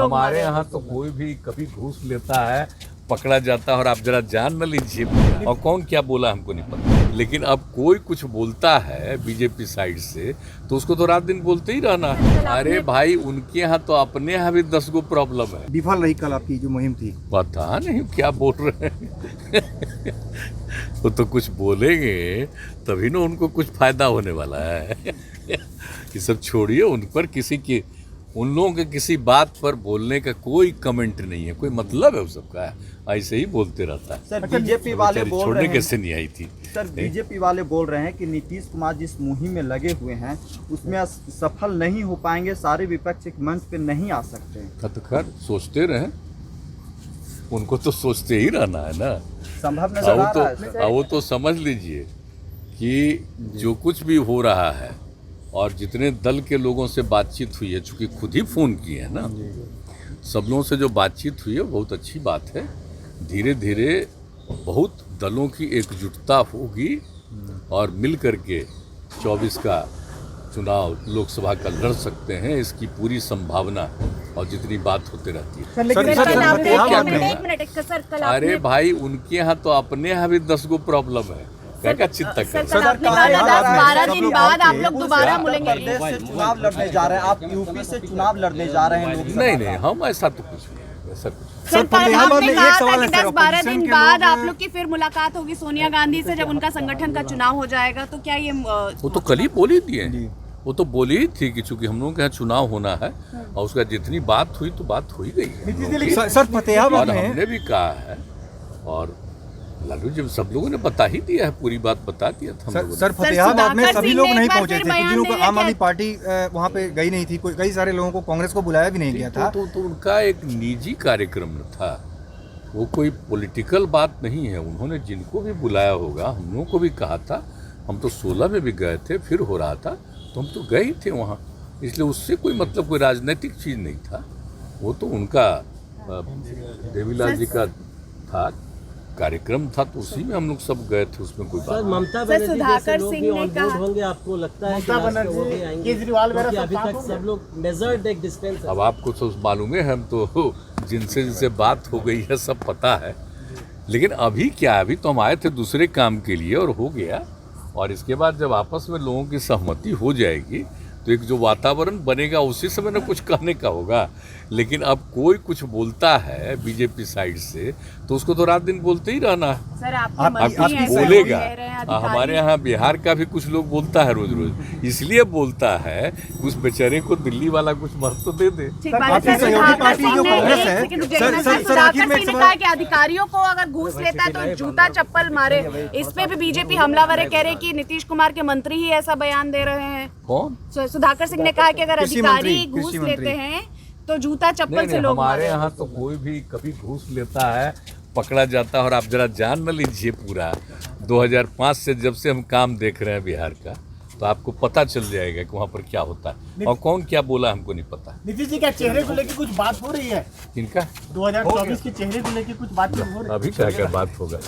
हमारे यहाँ तो कोई भी कभी घूस लेता है पकड़ा जाता है, और आप जरा जान न लीजिए और कौन क्या बोला हमको नहीं पता, लेकिन अब कोई कुछ बोलता है बीजेपी साइड से तो उसको तो रात दिन बोलते ही रहना है। अरे भाई, उनके यहाँ तो अपने यहाँ भी 10 गो प्रॉब्लम है। विफल रही कल आपकी जो मुहिम थी। पता नहीं क्या बोल रहे हैं वो तो कुछ बोलेंगे तभी ना उनको कुछ फायदा होने वाला है। ये सब छोड़िए, उन पर किसी की, उन लोगों के किसी बात पर बोलने का कोई कमेंट नहीं है, कोई मतलब है उस सबका, ऐसे ही बोलते रहता है। सर बीजेपी वाले बोल रहे छोड़ने हैं, कैसे नहीं आई थी। सर बीजेपी वाले बोल रहे हैं कि नीतीश कुमार जिस मुहिम में लगे हुए हैं उसमें सफल नहीं हो पाएंगे, सारे विपक्ष एक मंच पे नहीं आ सकते। तो खैर सोचते रहे, उनको तो सोचते ही रहना है ना। संभव नजर आ रहा है सर। वो तो समझ लीजिए कि जो कुछ भी हो रहा है और जितने दल के लोगों से बातचीत हुई है, चूंकि खुद ही फोन किए हैं ना, सब लोगों से जो बातचीत हुई है बहुत अच्छी बात है। धीरे धीरे बहुत दलों की एकजुटता होगी और मिल करके 24 का चुनाव लोकसभा का लड़ सकते हैं, इसकी पूरी संभावना और जितनी बात होते रहती है। अरे भाई, उनके यहाँ तो अपने यहाँ भी 10 गो प्रॉब्लम है, क्या चिंता कर। 10-12 दिन बाद आप लोग दोबारा मिलेंगे। प्रदेश से चुनाव लड़ने जा रहे हैं, आप यूपी से चुनाव लड़ने जा रहे हैं। नहीं, हम ऐसा तो कुछ नहीं, ऐसा कुछ। सर, आपने कहा था कि 10-12 दिन बाद आप लोग की फिर मुलाकात होगी सोनिया गांधी से, जब उनका संगठन का चुनाव हो जाएगा, तो क्या ये वो तो कल ही बोल ही दिए, वो तो बोली ही थी कि चूंकि हम लोगों के यहाँ चुनाव होना है और उसका जितनी बात हुई तो बात हो ही गई है। सर फतेहाबाद में हमने भी कहा है और लालू जी सब लोगों ने बता ही दिया है, पूरी बात बता दिया था। सर फतेहाबाद में सभी लोग नहीं पहुंचे थे, कुछ दिनों को आम आदमी पार्टी वहां पे गई नहीं थी, कई सारे लोगों को कांग्रेस को बुलाया भी नहीं गया था। तो उनका एक निजी कार्यक्रम था, वो कोई पॉलिटिकल बात नहीं है। उन्होंने जिनको भी बुलाया होगा, हम लोगों को भी कहा था, हम तो 16 में भी गए थे, फिर हो रहा था तो हम तो गए ही थे वहाँ, इसलिए उससे कोई मतलब कोई राजनीतिक चीज़ नहीं था। वो तो उनका देवीलाल जी का था कार्यक्रम था, तो उसी में हम लोग सब गए थे, उसमें कोई बात। ममता बनर्जी जैसे लोग भी ऑन बोर्ड होंगे, आपको लगता है कि वो भी आएंगे? केजरीवाल वगैरह अभी तक सब लोग मेजर्ड एक डिस्टेंस। अब आपको तो मालूम है, हम तो जिनसे बात हो गई है सब पता है, लेकिन अभी क्या, अभी तो हम आए थे दूसरे काम के लिए और हो गया, और इसके बाद जब आपस में लोगों की सहमति हो जाएगी तो एक जो वातावरण बनेगा उसी समय ना कुछ कहने का होगा। लेकिन अब कोई कुछ बोलता है बीजेपी साइड से तो उसको तो रात दिन बोलते ही रहना है। सर, आप कुछ बोलेगा। हमारे यहाँ बिहार का भी कुछ लोग बोलता है रोज रोज, इसलिए बोलता है उस बेचारे को दिल्ली वाला कुछ महत्व दे दे। अधिकारियों को अगर घूस लेता है तो जूता चप्पल मारे, इस पे भी बीजेपी हमलावर है, कह रहे कि नीतीश कुमार के मंत्री ही ऐसा बयान दे रहे हैं। कौन? सुधाकर सिंह ने कहा कि अगर अधिकारी घूस लेते हैं तो जूता चप्पल से लोग। हमारे यहाँ तो कोई भी कभी घूस लेता है पकड़ा जाता है, और आप जरा जान न लीजिए पूरा 2005 से जब से हम काम देख रहे हैं बिहार का, तो आपको पता चल जाएगा कि वहाँ पर क्या होता है और कौन क्या बोला हमको नहीं पता। नीतीश जी का चेहरे को लेकर कुछ बात हो रही है? किनका? 2024 के चेहरे को लेकर कुछ बात हो रही है? अभी क्या बात होगा।